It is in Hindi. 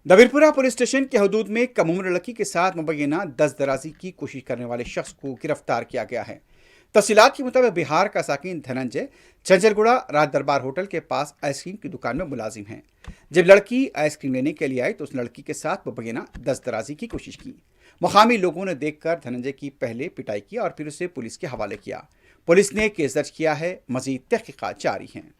दबीरपुरा पुलिस स्टेशन के हदूद में कम उम्र लड़की के साथ मुबैना दस्तदराजी की कोशिश करने वाले शख्स को गिरफ्तार किया गया है। तफसीलात के मुताबिक बिहार का साकिन धनंजय चंचलगुड़ा राज दरबार होटल के पास आइसक्रीम की दुकान में मुलाजिम है। जब लड़की आइसक्रीम लेने के लिए आई तो उस लड़की के साथ मुबैना दस्तदराजी की कोशिश की। मुकामी लोगों ने देखकर धनंजय की पहले पिटाई की और फिर उसे पुलिस के हवाले किया। पुलिस ने केस दर्ज किया है। मजीद तहकीकात जारी हैं।